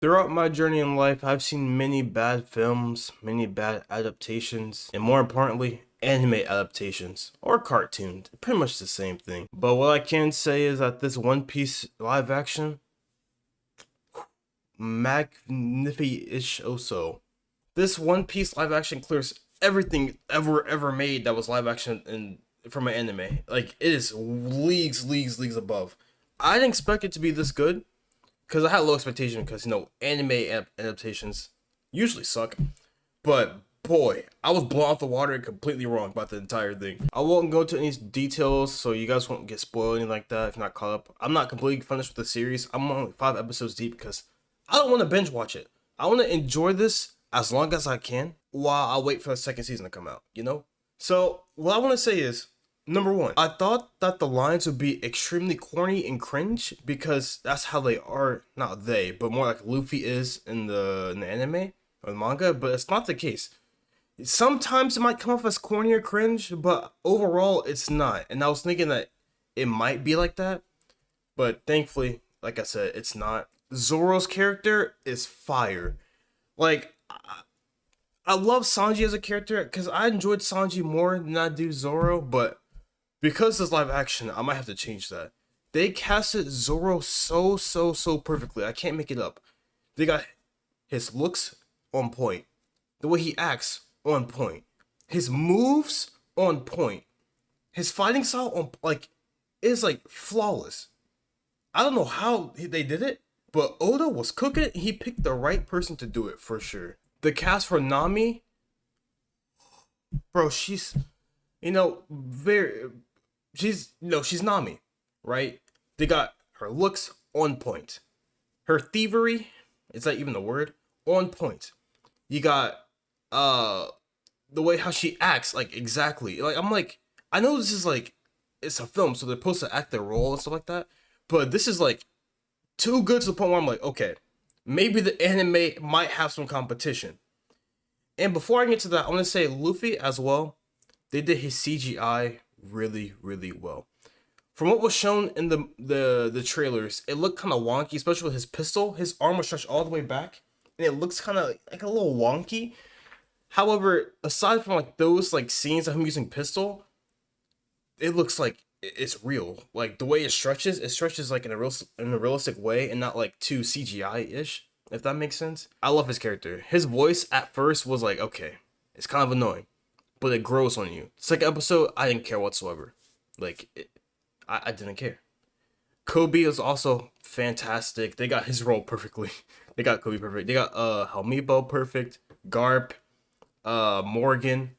Throughout my journey in life, I've seen many bad films, many bad adaptations, and more importantly, anime adaptations or cartoons. Pretty much the same thing. But what I can say is that this One Piece live action, magnific so. This One Piece live action clears everything ever made that was live action in from an anime. Like it is leagues above. I didn't expect it to be this good because I had low expectation because anime adaptations usually suck. But boy, I was blown off the water and completely wrong about the entire thing. I won't go into any details so you guys won't get spoiled or anything like that if you're not caught up. I'm not completely finished with the series. I'm only 5 episodes deep because I don't want to binge watch it. I want to enjoy this as long as I can while I wait for the second season to come out. So what I want to say is, number one, I thought that the lines would be extremely corny and cringe because that's how they are. Not they, but more like Luffy is in the anime or the manga. But it's not the case. Sometimes it might come off as corny or cringe, but overall it's not. And I was thinking that it might be like that, but thankfully, like I said, it's not. Zoro's character is fire. Like I love Sanji as a character because I enjoyed Sanji more than I do Zoro, but because it's live action, I might have to change that. They casted Zoro so perfectly. I can't make it up. They got his looks on point, the way he acts on point, his moves on point, his fighting style on is like flawless. I don't know how they did it, but Oda was cooking. He picked the right person to do it for sure. The cast for Nami, bro, she's very she's Nami, right? They got her looks on point. Her thievery, is that even the word? On point. You got the way how she acts, like exactly. Like I'm like, I know this is like it's a film, so they're supposed to act their role and stuff like that. But this is like too good to the point where I'm like, okay, maybe the anime might have some competition. And before I get to that, I want to say Luffy as well. They did his CGI really well. From what was shown in the trailers, it looked kind of wonky, especially with his pistol. His arm was stretched all the way back, and it looks kind of like a little wonky. However, aside from like those like scenes of him using pistol, it looks like it's real. Like the way it stretches like in a realistic way and not like too CGI ish. If that makes sense. I love his character. His voice at first was like okay, it's kind of annoying, but it grows on you. Second episode, I didn't care whatsoever. I didn't care. Kobe is also fantastic. They got his role perfectly. They got Kobe perfect. They got Helmibo perfect. Garp, Morgan.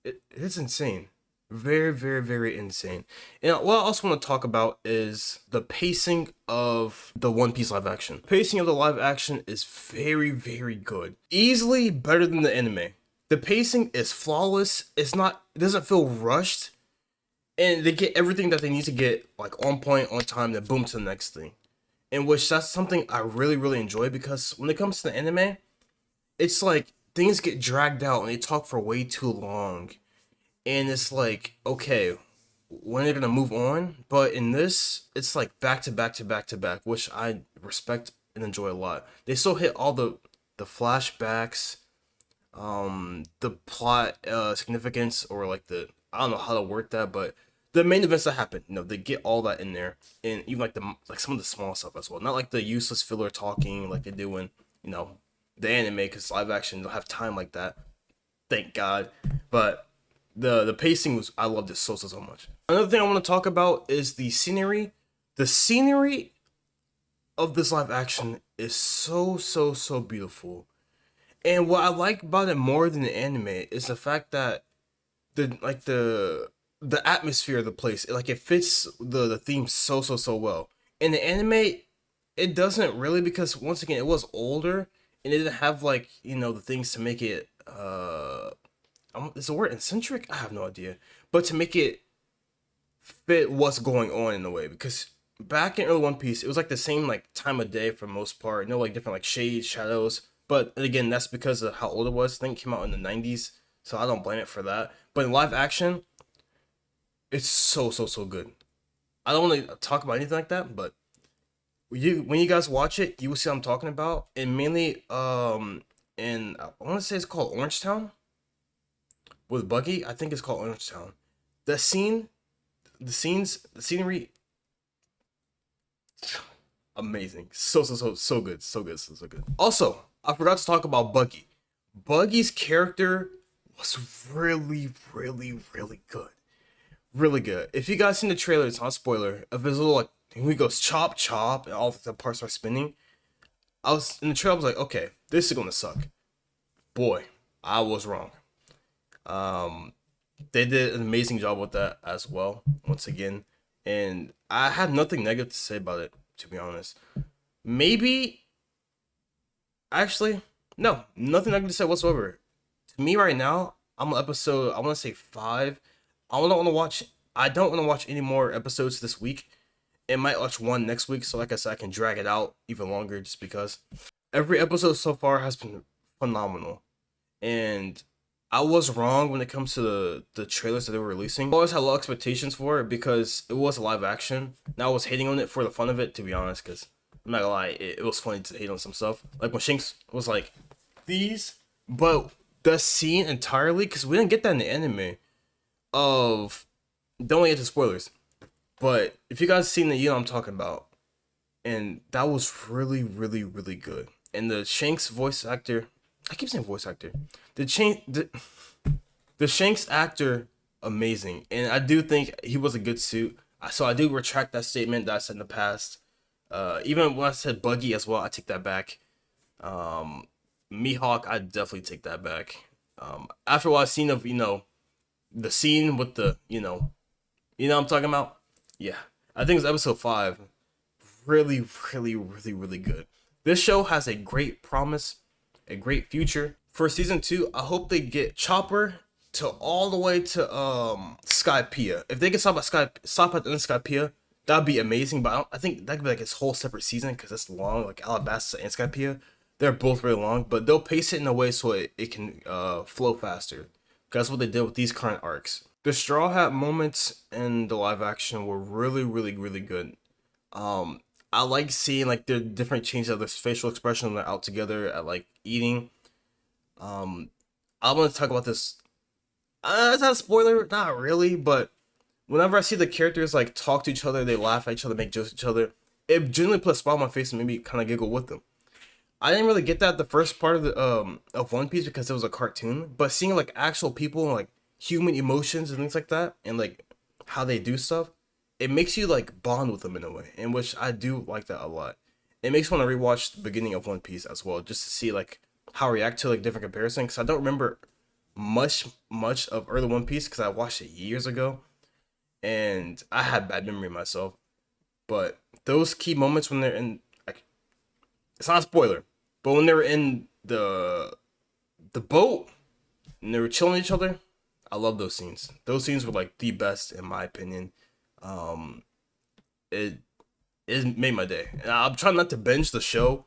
It's insane. Very insane. And what I also want to talk about is the pacing of the One Piece live action. Pacing of the live action is very good. Easily better than the anime. The pacing is flawless. It doesn't feel rushed. And they get everything that they need to get like on point, on time, then boom to the next thing. In which that's something I really enjoy because when it comes to the anime, it's like things get dragged out and they talk for way too long. And it's like, okay, when are they gonna move on? But in this, it's like back to back, which I respect and enjoy a lot. They still hit all the flashbacks, the plot significance, or like the I don't know how to word that, but the main events that happen, they get all that in there, and even like some of the small stuff as well. Not like the useless filler talking like they do in the anime, because live action don't have time like that. Thank God. But the pacing was I loved it so much. Another thing I want to talk about is the scenery. The scenery of this live action is so beautiful. And what I like about it more than the anime is the fact that the atmosphere of the place, like it fits the theme so well. In the anime, it doesn't really because once again it was older and it didn't have like the things to make it is the word eccentric? I have no idea, but to make it fit what's going on in a way because back in early One Piece, it was like the same like time of day for most part. No, like different like shades, shadows. But again, that's because of how old it was. I think it came out in the 90s, so I don't blame it for that. But in live action, it's so good. I don't want to talk about anything like that, but when you guys watch it, you will see what I'm talking about. And mainly in I want to say it's called Orange Town with Buggy. I think it's called Orange Town. The scene, the scenery, amazing. So good, so good. Also, I forgot to talk about Buggy. Buggy's character was really good. Really good. If you guys seen the trailer, it's not a spoiler. Of his little like when he goes chop chop and all the parts are spinning. I was in the trailer. I was like, okay, this is gonna suck. Boy, I was wrong. Um, they did an amazing job with that as well. Once again, and I had nothing negative to say about it. To be honest, maybe actually no, nothing negative to say whatsoever. To me right now, I'm on episode. I want to say 5. I don't want to watch. I don't want to watch any more episodes this week. It might watch one next week, so like I said, I can drag it out even longer just because. Every episode so far has been phenomenal, and I was wrong when it comes to the trailers that they were releasing. I always had low expectations for it because it was a live action. Now I was hating on it for the fun of it, to be honest, because I'm not gonna lie, it was funny to hate on some stuff. Like when Shanks was like, these, but the scene entirely, because we didn't get that in the anime of, don't get to spoilers, but if you guys seen it, you know what I'm talking about. And that was really good. And the Shanks voice actor, I keep saying voice actor. The Shanks actor, amazing. And I do think he was a good suit. So I do retract that statement that I said in the past. Even when I said Buggy as well, I take that back. Mihawk, I definitely take that back. After what I've seen of, the scene with the, what I'm talking about? Yeah. I think it's episode 5. Really good. This show has a great promise, a great future. For season 2, I hope they get Chopper to all the way to Skypiea. If they can stop at the end of Skypiea, that'd be amazing. But I think that could be like his whole separate season because it's long. Like Alabasta and Skypiea, they're both really long, but they'll pace it in a way so it can flow faster. That's what they did with these current arcs. The Straw Hat moments in the live action were really good. I like seeing like the different changes of this facial expression when they're out together at like eating. I want to talk about this. It's not a spoiler, not really, but whenever I see the characters like talk to each other, they laugh at each other, make jokes at each other, it genuinely put a smile on my face and made me kind of giggle with them. I didn't really get that the first part of the of One Piece because it was a cartoon, but seeing like actual people and like human emotions and things like that, and like how they do stuff, it makes you like bond with them in a way, in which I do like that a lot. It makes me want to rewatch the beginning of One Piece as well, just to see like how I react to like different comparisons. Because I don't remember much of early One Piece because I watched it years ago, and I had bad memory myself. But those key moments when they're in, like, it's not a spoiler, but when they were in the boat and they were chilling with each other, I love those scenes. Those scenes were like the best in my opinion. It made my day. And I'm trying not to binge the show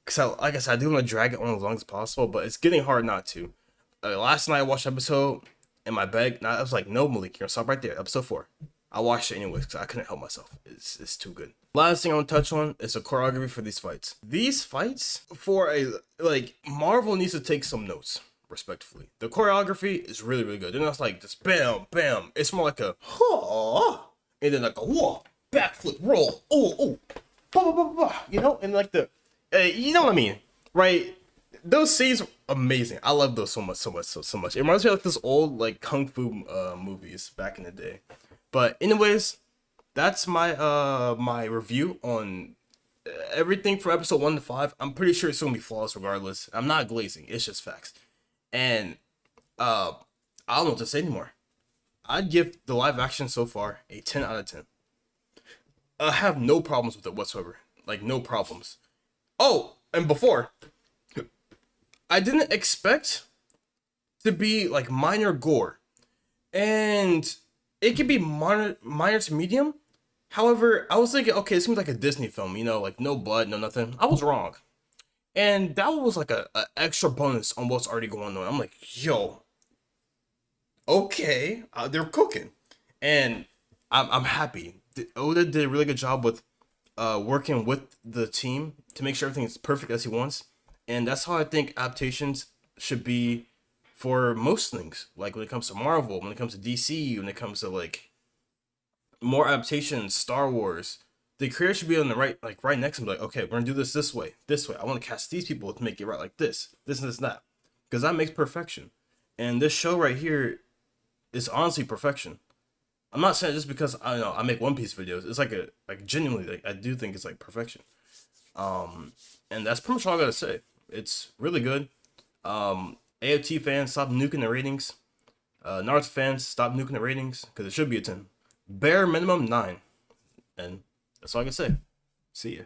because, like I said, I do want to drag it on as long as possible, but it's getting hard not to. Last night I watched episode in my bed. And I was like, no, Malik, you're gonna stop right there. Episode 4. I watched it anyways because I couldn't help myself. It's too good. Last thing I want to touch on is the choreography for these fights. These fights for Marvel needs to take some notes. Respectfully, the choreography is really good. They're not like just bam bam. It's more like a and then like a whoa backflip roll. Oh, bah, bah, bah, bah, and like the you know what I mean, right? Those scenes are amazing. I love those so much. It reminds me of like this old like kung fu movies back in the day. But anyways, that's my my review on everything from episode 1 to 5. I'm pretty sure it's gonna be flawless regardless. I'm not glazing. It's just facts. And I don't know what to say anymore. I'd give the live action so far a 10 out of 10. I have no problems with it whatsoever. Like, no problems. Oh, and before, I didn't expect to be like minor gore. And it could be minor to medium. However, I was thinking, okay, it seems like a Disney film, like no blood, no nothing. I was wrong. And that was like a extra bonus on what's already going on. I'm like, yo, okay, they're cooking, and I'm happy. Oda did a really good job with working with the team to make sure everything is perfect as he wants. And that's how I think adaptations should be for most things. Like when it comes to Marvel, when it comes to DC, when it comes to like more adaptations, Star Wars, the creator should be on the right next to him. Like, okay, we're gonna do this way, this way. I want to cast these people to make it right, like this and this and that, because that makes perfection. And this show right here is honestly perfection. I'm not saying just because I make One Piece videos. It's like genuinely like I do think it's like perfection. And that's pretty much all I gotta say. It's really good. AOT fans, stop nuking the ratings. Naruto fans, stop nuking the ratings because it should be a 10. Bare minimum 9. And that's all I can say. See ya.